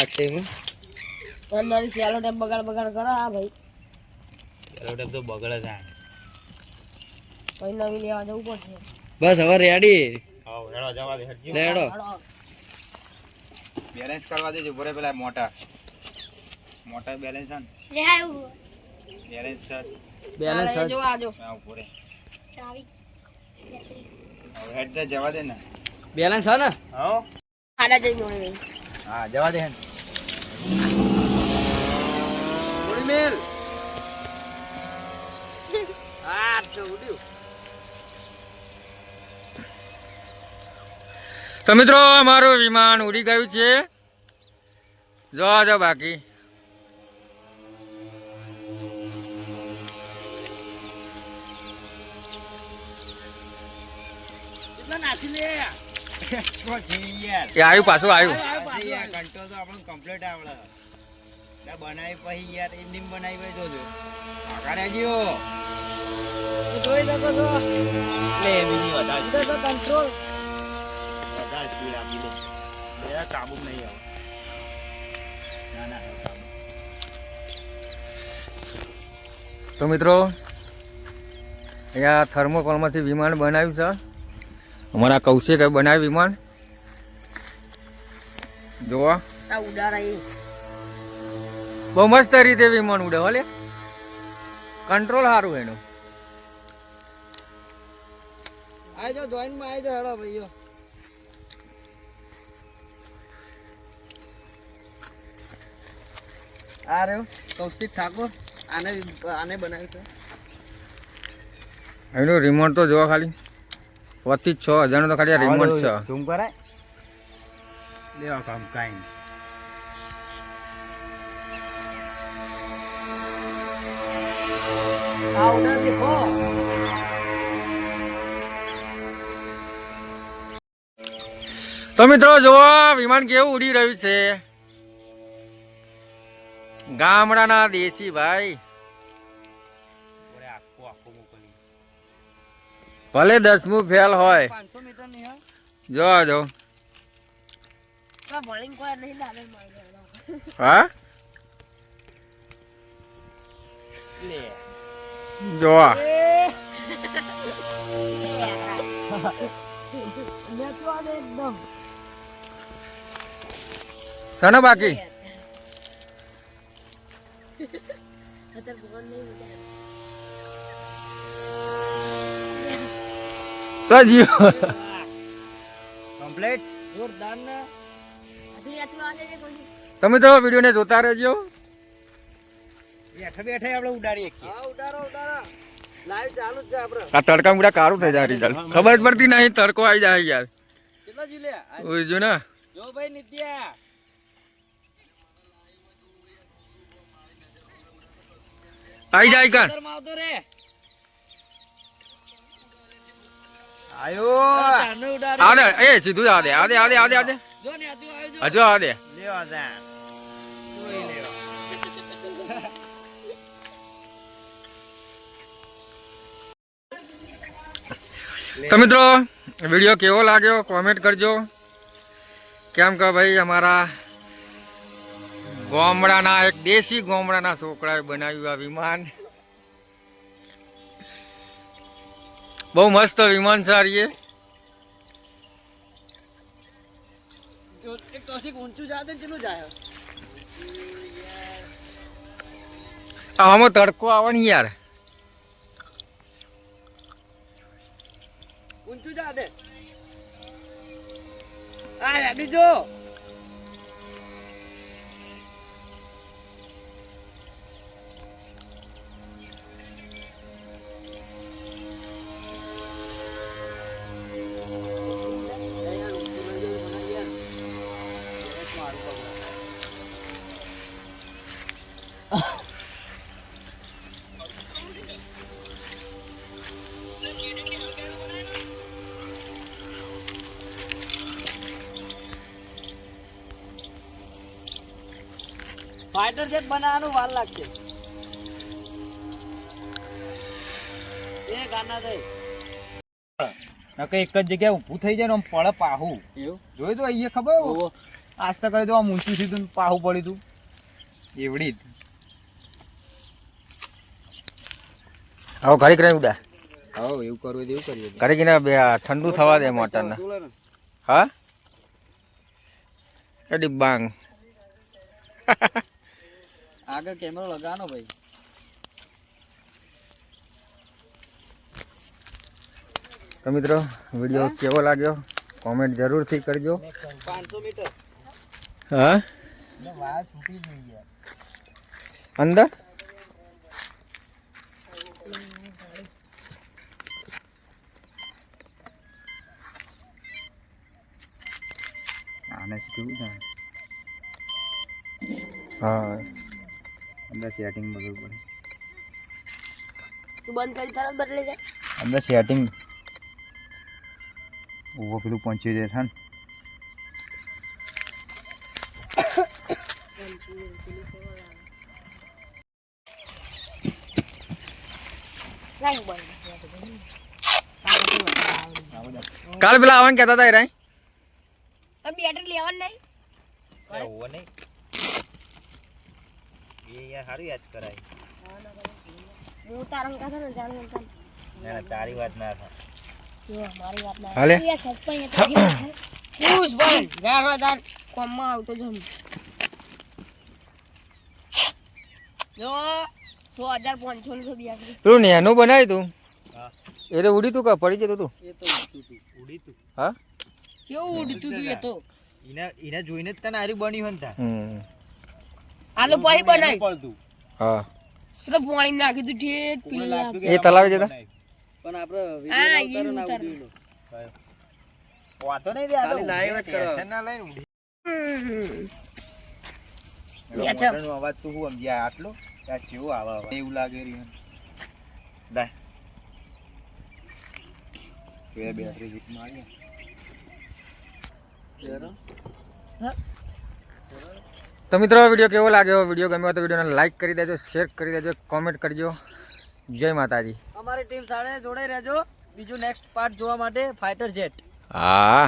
લાગશે એમાં અંદર સેલો ટેપ બગાડ કરો આ ભાઈ સેલો ટેપ તો બગડે છે કોઈ નવી લેવા જવું પડશે બસ હવે રેડી આવ હેડો જવા દે હટજી લેડો બેલેન્સ કરવા દેજો બરે પેલા મોટા બેલેન્સ છે ને લે આવું બેલેન્સ છે બેલેન્સ જો આજો આ ઉપરે ચાવી હવે હેડ દે જવા દે ને બેલેન્સ છે ને હા આડા જઈ જોડે ભાઈ હા જવા દે હેડ થોડી મેલ આ તો ઉડ્યું તો મિત્રો અમારું વિમાન ઉડી ગયું છે જો બાકી એ આવ્યું પાછું આવ્યું કંટ્રોલ તો આપણને કમ્પ્લીટ આવડે બનાવી પછી યાર એમની બનાવી પછી જોજો આકારે જીઓ જોઈ શકો છો લે બીજી વધારે તો કંટ્રોલ વધારે સ્પીડ આપી દે મેરા કાબુ નહીં આવે ના ના કાબુ તો મિત્રો અહીંયા થર્મોકોલમાંથી વિમાન બનાવ્યું છે અમારા કૌશિકે બનાવ્યું વિમાન જોવા આ ઉડાડા એ બહુ મસ્ત રીતે વિમાન ઉડે હલે કંટ્રોલ સારું એનું આવી જાઓ જોઈનમાં આવી જાઓ હેડો ભાઈઓ આ રહ્યો કૌશિક ઠાકોર આને બનાવ્યું છે એનું રિમોટ તો જોવા ખાલી 26,000 તો ખાલી રિમોટ છે ઝૂમ કરાય લેવા કામ કાઈ આ ઉડા દેખો તો મિત્રો જોવો વિમાન કેવું ઉડી રહ્યું છે ગામડાના દેશી ભાઈ ભલે 10મું ફેલ હોય 500 મીટર ની હા જો તો બોલિંગ કોઈ નહીં દાદા મારી હા લે જો મેં તો આને એકદમ સને બાકી અત્યારે ભગવાન નહીં વિચાર તો જીઓ કમ્પ્લીટ જોરદાર ને હજુ આજે જે કોઈ તમે તો વિડીયોને જોતા રહેજો બેઠા બેઠા આપણે ઉડાડીએ હા ઉડારો લાઈવ ચાલુ જ છે આપણે આ તડકા મુડા કારું થઈ જાય રિઝલ્ટ ખબર જ પડતી નહીં તડકો આવી જાય યાર કેટલા જીલ્યા ઓય જો ને જો ભાઈ નિત્યા આવી જાય કાન આવતો રે આયો ચારને ઉડાડી આને એ સીધું જ આદે જો ને હજુ આવ્યો હજુ આદે લેવા જા જોઈ લેવા તો મિત્રો વિડીયો કેવો લાગ્યો કોમેન્ટ કરજો કેમ કે ભાઈ અમારા ગામડાના એક દેશી ગામડાના છોકરાએ બનાવ્યું આ વિમાન બહુ મસ્ત વિમાન છે એ એક કૌશિક ઊંચું જાતે ચેલું જાય આમાં તડકો આવે ને યાર ઊંચું જાતે આ રેડી જો फाइटर जेट बनावવાનું વાર લાગશે એ ગાના દે નકે એક જ જગ્યાએ ઊભું થઈ જાય ને આમ પડે પાહું એવું જોઈ તો અહીંયા ખબર આસ્તા કરી તો આમ ઊંચું સીધું પાહું પડ્યું તું એવડી જ. આવો ઘડી કરીને ઉડા હા એવું કરવું હોય તો એવું કરીએ. ઘડી કરીને બે ઠંડુ થવા દે મોટરને. હા એ ડિબ્બાંગ આગળ કેમેરો લગાવવાનો ભાઈ. તો મિત્રો વિડીયો કેવો લાગ્યો કોમેન્ટ જરૂરથી કરજો. 500 મીટર હા વાળ છૂટી જ નહીં ગયા. અંદર આને કેવું થાય હા અંદર સેટિંગ બધું પડે. તું બંધ કરી તરત બદલી જાય. અંદર સેટિંગ ઉભો પેલું પહોંચી જાય છે ને. લાઈન બંધ. કાલ પેલા આવવાનું કહેતા હતા એ રાય આ બેટરી લેવાનું નહીં. હોવો નહીં એ યાર સારું યાદ કરાય. હું તારા કાছে ને જાણ નતા. ના ના તારી વાત ના થાય. જો મારી વાત ના. હાલે યાર સસ્પેન્ડ એટલે ખુશ ભાઈ જાણો તાર કોમમાં આવતો જમ. જો 100,500 ની તો બેટરી. પેલું નેનું બનાવ્યું તું હા એટલે ઉડી તું કે પડી જતું તું એ તો ઊંચું હતું. ઉડી તું હા કેવું ઉડતું તું એ તો. એને જોઈને જ તને આરી બની હોય ને તા. આ તો પછી બનાવી. પડતું હા તો પાણી નાખી તું ઠેઠ કોઈને પીલા. લાગતું કે એ તલાવે જતા? પણ આપણે હા, વિડિયો ઈ ઉતારો ને ઉતારો. આવું જોઈ લો. વાતો નહીં દે આ તો ખાલી live જ કરવા. ટેન્શન ના લઈને ઉડી. યા ચાલ. મોટરનો અવાજ તું હું સમજ્યા આટલો ત્યાં જેવું આવે અવાજ. એવું લાગે રહ્યું લાય બે બેટરી વીક મારી જરા. તો મિત્રો વિડીયો કેવો લાગ્યો વિડીયો ગમ્યો હોય તો વિડીયોને લાઈક કરી દેજો શેર કરી દેજો કોમેન્ટ કરજો. જય માતાજી. અમારી ટીમ સાથે જોડાઈ રહેજો બીજું નેક્સ્ટ પાર્ટ જોવા માટે ફાઇટર જેટ. હા